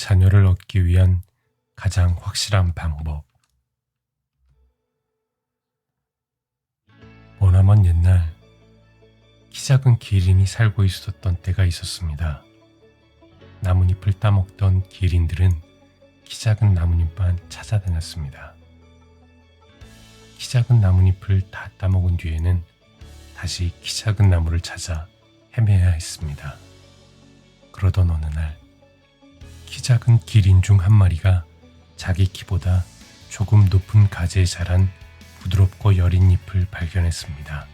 자녀를 얻기 위한 가장 확실한 방법. 머나먼 옛날, 키 작은 기린이 살고 있었던 때가 있었습니다. 나뭇잎을 따먹던 기린들은 키 작은 나뭇잎만 찾아다녔습니다. 키 작은 나뭇잎을 다 따먹은 뒤에는 다시 키 작은 나무를 찾아 헤매야 했습니다. 그러던 어느 날, 키 작은 기린 중 한 마리가 자기 키보다 조금 높은 가지에 자란 부드럽고 여린 잎을 발견했습니다.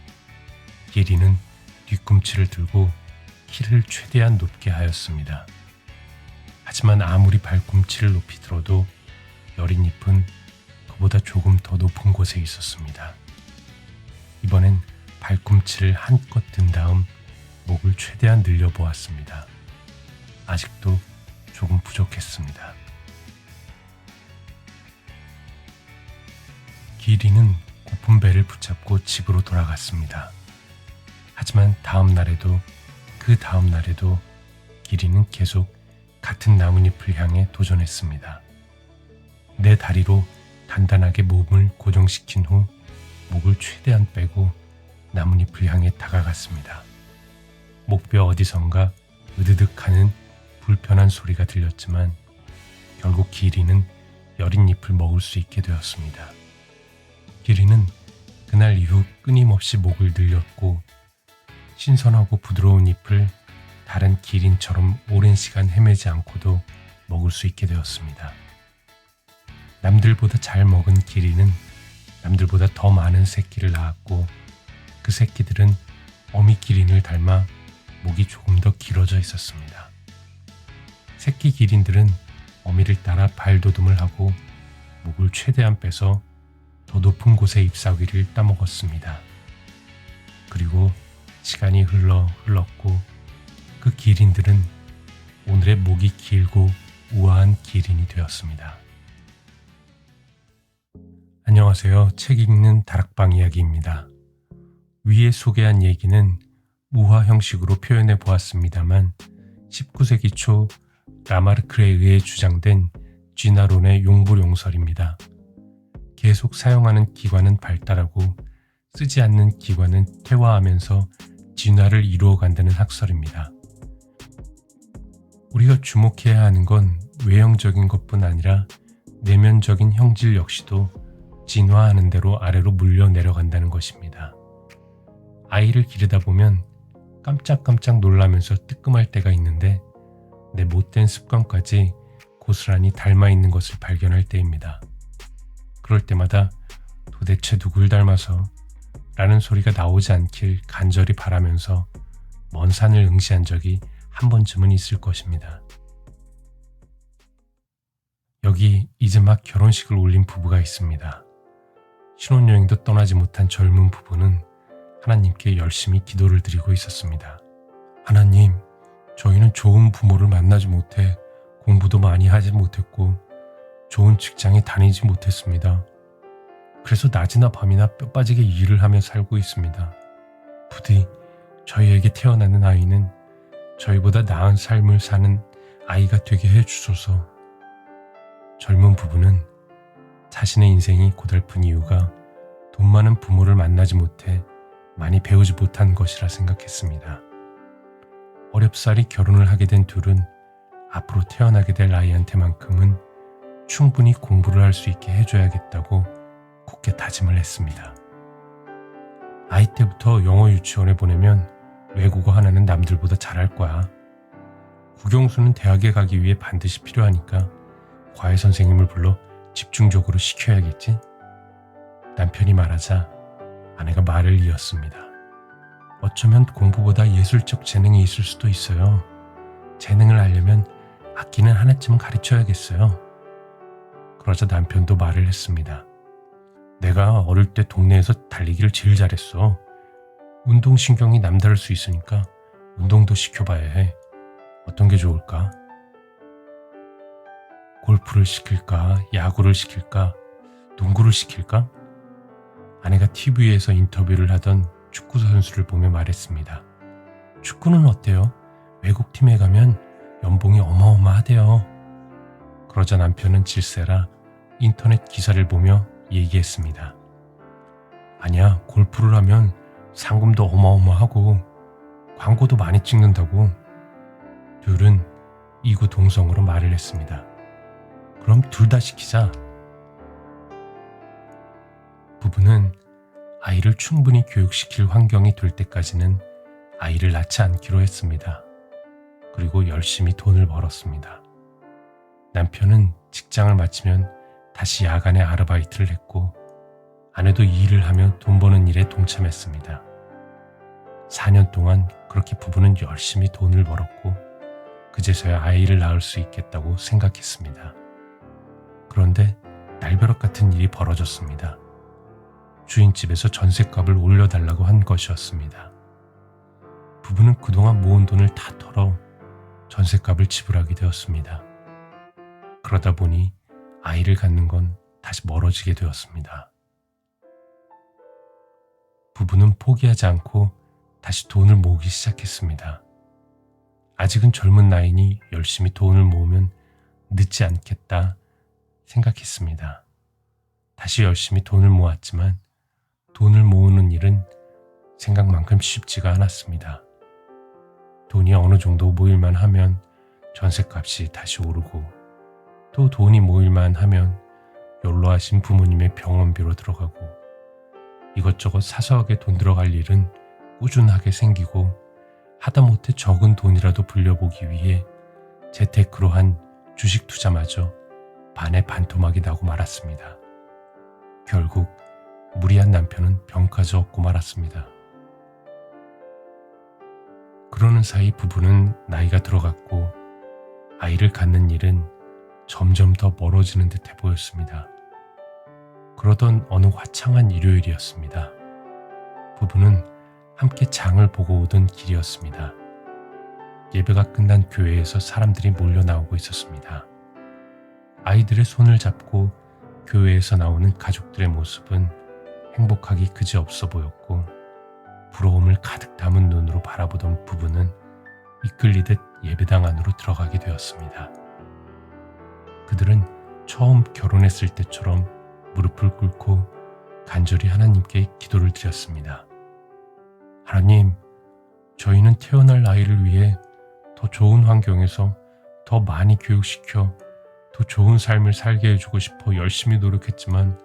기린은 뒤꿈치를 들고 키를 최대한 높게 하였습니다. 하지만 아무리 발꿈치를 높이 들어도 여린 잎은 그보다 조금 더 높은 곳에 있었습니다. 이번엔 발꿈치를 한껏 든 다음 목을 최대한 늘려보았습니다. 아직도 조금 부족했습니다. 기린은 고픈 배를 붙잡고 집으로 돌아갔습니다. 하지만 그 다음 날에도 기린은 계속 같은 나뭇잎을 향해 도전했습니다. 내 다리로 단단하게 몸을 고정시킨 후 목을 최대한 빼고 나뭇잎을 향해 다가갔습니다. 목뼈 어디선가 으드득 하는 불편한 소리가 들렸지만 결국 기린은 여린 잎을 먹을 수 있게 되었습니다. 기린은 그날 이후 끊임없이 목을 늘렸고 신선하고 부드러운 잎을 다른 기린처럼 오랜 시간 헤매지 않고도 먹을 수 있게 되었습니다. 남들보다 잘 먹은 기린은 남들보다 더 많은 새끼를 낳았고 그 새끼들은 어미 기린을 닮아 목이 조금 더 길어져 있었습니다. 새끼 기린들은 어미를 따라 발돋움을 하고 목을 최대한 빼서 더 높은 곳에 잎사귀를 따먹었습니다. 그리고 시간이 흘렀고 그 기린들은 오늘의 목이 길고 우아한 기린이 되었습니다. 안녕하세요. 책 읽는 다락방 이야기입니다. 위에 소개한 얘기는 무화 형식으로 표현해 보았습니다만 19세기 초 라마르크에 의해 주장된 쥐나론의 용불용설입니다. 계속 사용하는 기관은 발달하고 쓰지 않는 기관은 퇴화하면서 진화를 이루어간다는 학설입니다. 우리가 주목해야 하는 건 외형적인 것뿐 아니라 내면적인 형질 역시도 진화하는 대로 아래로 물려 내려간다는 것입니다. 아이를 기르다 보면 깜짝깜짝 놀라면서 뜨끔할 때가 있는데 내 못된 습관까지 고스란히 닮아 있는 것을 발견할 때입니다. 그럴 때마다 도대체 누굴 닮아서? 라는 소리가 나오지 않길 간절히 바라면서 먼 산을 응시한 적이 한 번쯤은 있을 것입니다. 여기 이제 막 결혼식을 올린 부부가 있습니다. 신혼여행도 떠나지 못한 젊은 부부는 하나님께 열심히 기도를 드리고 있었습니다. 하나님, 저희는 좋은 부모를 만나지 못해 공부도 많이 하지 못했고 좋은 직장에 다니지 못했습니다. 그래서 낮이나 밤이나 뼈 빠지게 일을 하며 살고 있습니다. 부디 저희에게 태어나는 아이는 저희보다 나은 삶을 사는 아이가 되게 해주소서. 젊은 부부는 자신의 인생이 고달픈 이유가 돈 많은 부모를 만나지 못해 많이 배우지 못한 것이라 생각했습니다. 어렵사리 결혼을 하게 된 둘은 앞으로 태어나게 될 아이한테만큼은 충분히 공부를 할 수 있게 해줘야겠다고 굳게 다짐을 했습니다. 아이 때부터 영어 유치원에 보내면 외국어 하나는 남들보다 잘할 거야. 국영수는 대학에 가기 위해 반드시 필요하니까 과외 선생님을 불러 집중적으로 시켜야겠지? 남편이 말하자 아내가 말을 이었습니다. 어쩌면 공부보다 예술적 재능이 있을 수도 있어요. 재능을 알려면 악기는 하나쯤은 가르쳐야겠어요. 그러자 남편도 말을 했습니다. 내가 어릴 때 동네에서 달리기를 제일 잘했어. 운동신경이 남다를 수 있으니까 운동도 시켜봐야 해. 어떤 게 좋을까? 골프를 시킬까? 야구를 시킬까? 농구를 시킬까? 아내가 TV에서 인터뷰를 하던 축구 선수를 보며 말했습니다. 축구는 어때요? 외국팀에 가면 연봉이 어마어마하대요. 그러자 남편은 질세라 인터넷 기사를 보며 얘기했습니다. 아니야, 골프를 하면 상금도 어마어마하고 광고도 많이 찍는다고. 둘은 이구동성으로 말을 했습니다. 그럼 둘 다 시키자. 부부는 아이를 충분히 교육시킬 환경이 될 때까지는 아이를 낳지 않기로 했습니다. 그리고 열심히 돈을 벌었습니다. 남편은 직장을 마치면 다시 야간에 아르바이트를 했고 아내도 이 일을 하며 돈 버는 일에 동참했습니다. 4년 동안 그렇게 부부는 열심히 돈을 벌었고 그제서야 아이를 낳을 수 있겠다고 생각했습니다. 그런데 날벼락 같은 일이 벌어졌습니다. 주인집에서 전셋값을 올려달라고 한 것이었습니다. 부부는 그동안 모은 돈을 다 털어 전셋값을 지불하게 되었습니다. 그러다 보니 아이를 갖는 건 다시 멀어지게 되었습니다. 부부는 포기하지 않고 다시 돈을 모으기 시작했습니다. 아직은 젊은 나이니 열심히 돈을 모으면 늦지 않겠다 생각했습니다. 다시 열심히 돈을 모았지만 돈을 모으는 일은 생각만큼 쉽지가 않았습니다. 돈이 어느 정도 모일만 하면 전셋값이 다시 오르고 또 돈이 모일만 하면 연로하신 부모님의 병원비로 들어가고 이것저것 사소하게 돈 들어갈 일은 꾸준하게 생기고 하다못해 적은 돈이라도 불려보기 위해 재테크로 한 주식 투자마저 반에 반토막이 나고 말았습니다. 결국 무리한 남편은 병까지 얻고 말았습니다. 그러는 사이 부부는 나이가 들어갔고 아이를 갖는 일은 점점 더 멀어지는 듯해 보였습니다. 그러던 어느 화창한 일요일이었습니다. 부부는 함께 장을 보고 오던 길이었습니다. 예배가 끝난 교회에서 사람들이 몰려 나오고 있었습니다. 아이들의 손을 잡고 교회에서 나오는 가족들의 모습은 행복하기 그지없어 보였고 부러움을 가득 담은 눈으로 바라보던 부부는 이끌리듯 예배당 안으로 들어가게 되었습니다. 그들은 처음 결혼했을 때처럼 무릎을 꿇고 간절히 하나님께 기도를 드렸습니다. 하나님, 저희는 태어날 아이를 위해 더 좋은 환경에서 더 많이 교육시켜 더 좋은 삶을 살게 해주고 싶어 열심히 노력했지만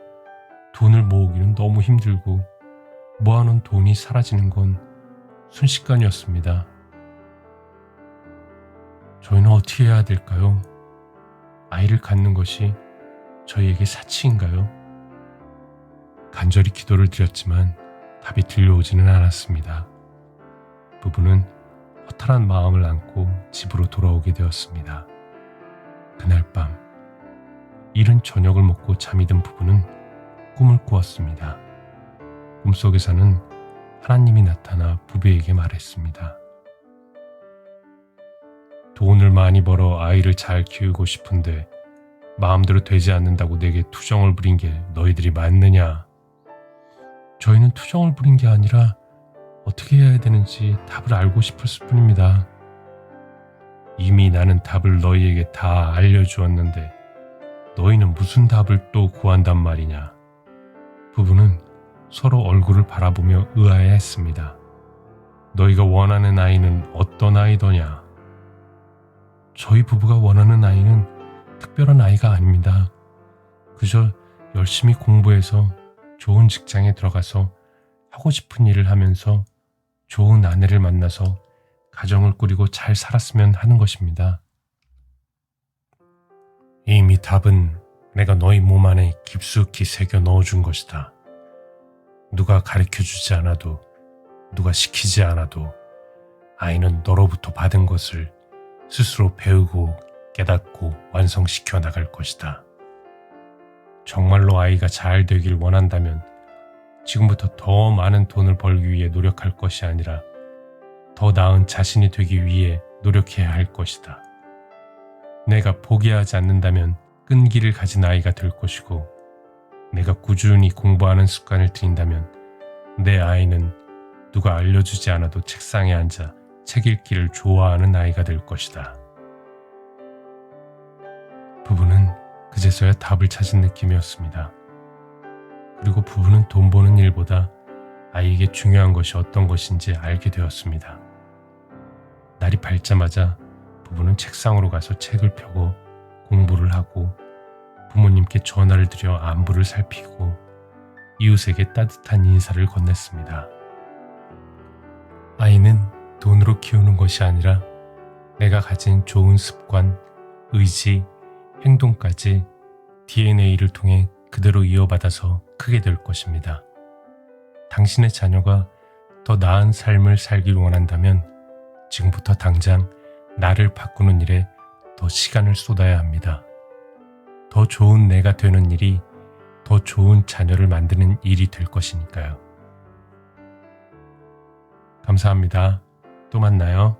돈을 모으기는 너무 힘들고 모아놓은 돈이 사라지는 건 순식간이었습니다. 저희는 어떻게 해야 될까요? 아이를 갖는 것이 저희에게 사치인가요? 간절히 기도를 드렸지만 답이 들려오지는 않았습니다. 부부는 허탈한 마음을 안고 집으로 돌아오게 되었습니다. 그날 밤 이른 저녁을 먹고 잠이 든 부부는 꿈을 꾸었습니다. 꿈속에서는 하나님이 나타나 부부에게 말했습니다. 돈을 많이 벌어 아이를 잘 키우고 싶은데 마음대로 되지 않는다고 내게 투정을 부린 게 너희들이 맞느냐? 저희는 투정을 부린 게 아니라 어떻게 해야 되는지 답을 알고 싶었을 뿐입니다. 이미 나는 답을 너희에게 다 알려주었는데 너희는 무슨 답을 또 구한단 말이냐? 부부는 서로 얼굴을 바라보며 의아해했습니다. 너희가 원하는 아이는 어떤 아이더냐? 저희 부부가 원하는 아이는 특별한 아이가 아닙니다. 그저 열심히 공부해서 좋은 직장에 들어가서 하고 싶은 일을 하면서 좋은 아내를 만나서 가정을 꾸리고 잘 살았으면 하는 것입니다. 이미 답은 내가 너희 몸 안에 깊숙이 새겨 넣어준 것이다. 누가 가르쳐주지 않아도 누가 시키지 않아도 아이는 너로부터 받은 것을 스스로 배우고 깨닫고 완성시켜 나갈 것이다. 정말로 아이가 잘 되길 원한다면 지금부터 더 많은 돈을 벌기 위해 노력할 것이 아니라 더 나은 자신이 되기 위해 노력해야 할 것이다. 내가 포기하지 않는다면 끈기를 가진 아이가 될 것이고 내가 꾸준히 공부하는 습관을 들인다면 내 아이는 누가 알려주지 않아도 책상에 앉아 책 읽기를 좋아하는 아이가 될 것이다. 부부는 그제서야 답을 찾은 느낌이었습니다. 그리고 부부는 돈 버는 일보다 아이에게 중요한 것이 어떤 것인지 알게 되었습니다. 날이 밝자마자 부부는 책상으로 가서 책을 펴고 공부를 하고 부모님께 전화를 드려 안부를 살피고 이웃에게 따뜻한 인사를 건넸습니다. 아이는 돈으로 키우는 것이 아니라 내가 가진 좋은 습관, 의지, 행동까지 DNA를 통해 그대로 이어받아서 크게 될 것입니다. 당신의 자녀가 더 나은 삶을 살기를 원한다면 지금부터 당장 나를 바꾸는 일에 더 시간을 쏟아야 합니다. 더 좋은 내가 되는 일이 더 좋은 자녀를 만드는 일이 될 것이니까요. 감사합니다. 또 만나요.